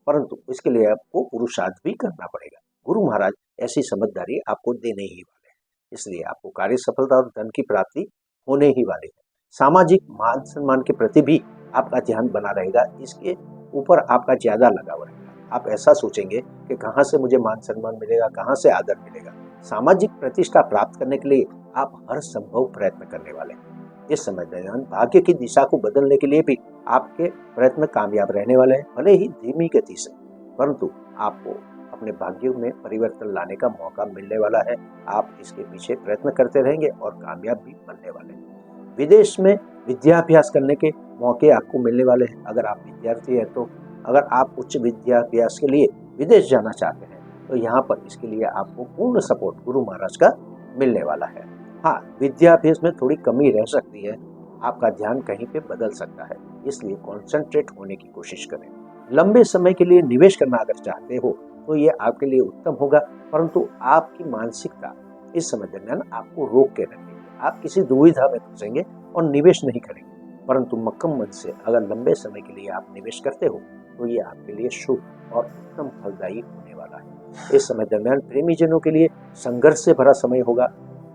परंतु इसके लिए आपको पुरुषार्थ भी करना पड़ेगा। गुरु महाराज ऐसी समझदारी आपको देने ही वाले हैं, इसलिए आपको कार्य सफलता और धन की प्राप्ति होने ही वाली है। सामाजिक मान सम्मान के प्रति भी आपका ध्यान बना रहेगा, इसके ऊपर आपका ज्यादा लगाव रहेगा। आप ऐसा सोचेंगे कि कहाँ से मुझे मान सम्मान मिलेगा, कहाँ से आदर मिलेगा। सामाजिक प्रतिष्ठा प्राप्त करने के लिए आप हर संभव प्रयत्न करने वाले हैं। इस समय दरमियान भाग्य की दिशा को बदलने के लिए भी आपके प्रयत्न कामयाब रहने वाले हैं, भले ही धीमी गति से, परंतु आपको अपने भाग्य में परिवर्तन लाने का मौका मिलने वाला है। आप इसके पीछे प्रयत्न करते रहेंगे और कामयाब भी बनने वाले हैं। विदेश में विद्याभ्यास करने के मौके आपको मिलने वाले हैं। अगर आप विद्यार्थी हैं तो अगर आप उच्च विद्याभ्यास के लिए विदेश जाना चाहते हैं तो यहाँ पर इसके लिए आपको पूर्ण सपोर्ट गुरु महाराज का मिलने वाला है। हाँ, विद्याभ्यास में थोड़ी कमी रह सकती है, आपका ध्यान कहीं पे बदल सकता है, इसलिए कॉन्सेंट्रेट होने की कोशिश करें। लंबे समय के लिए निवेश करना अगर चाहते हो तो ये आपके लिए उत्तम होगा, परंतु आपकी मानसिकता इस समय दरमियान आपको रोक के रखेगी। आप किसी दुविधा में फंसेंगे और निवेश नहीं करेंगे, परंतु मक्कम मन से अगर लंबे समय के लिए आप निवेश करते हो तो ये आपके लिए शुभ और उत्तम फलदायी होने वाला है। इस समय दरमियान प्रेमी जनों के लिए संघर्ष से भरा समय होगा।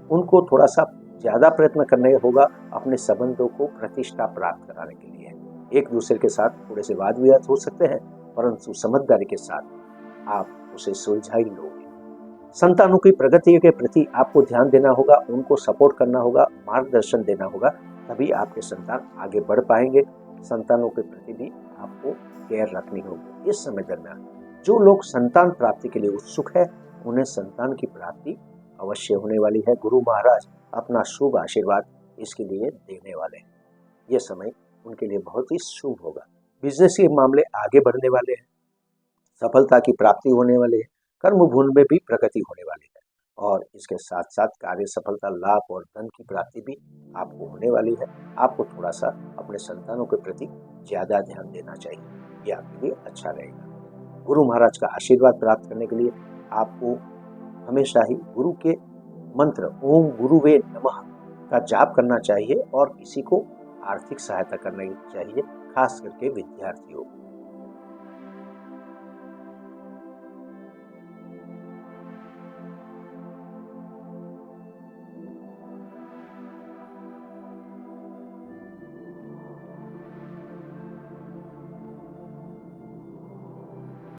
उनको थोड़ा सा ज्यादा प्रयत्न करना होगा अपने संबंधों को प्रतिष्ठा प्राप्त कराने के लिए। एक दूसरे के साथ थोड़े से वाद विवाद हो सकते हैं, परंतु समझदारी के साथ आप उसे सुलझा ही लोगे। संतानों की प्रगति के प्रति आपको ध्यान देना होगा, उनको सपोर्ट करना होगा, मार्गदर्शन देना होगा, तभी आपके संतान आगे बढ़ पाएंगे। संतानों के प्रति भी आपको केयर रखनी होगी। इस समय दरमियान जो लोग संतान प्राप्ति के लिए उत्सुक है उन्हें संतान की प्राप्ति अवश्य होने वाली है। गुरु महाराज अपना शुभ आशीर्वाद इसके लिए देने वाले हैं। ये समय उनके लिए बहुत ही शुभ होगा। बिजनेस के मामले आगे बढ़ने वाले हैं, सफलता की प्राप्ति होने वाली है, कर्म भूमि में भी प्रगति होने वाली है और इसके साथ साथ कार्य सफलता, लाभ और धन की प्राप्ति भी आपको होने वाली है। आपको थोड़ा सा अपने संतानों के प्रति ज्यादा ध्यान देना चाहिए, ये आपके लिए अच्छा रहेगा। गुरु महाराज का आशीर्वाद प्राप्त करने के लिए आपको हमेशा ही गुरु के मंत्र ओम गुरुवे नमः का जाप करना चाहिए और किसी को आर्थिक सहायता करनी चाहिए, खास करके विद्यार्थियों को।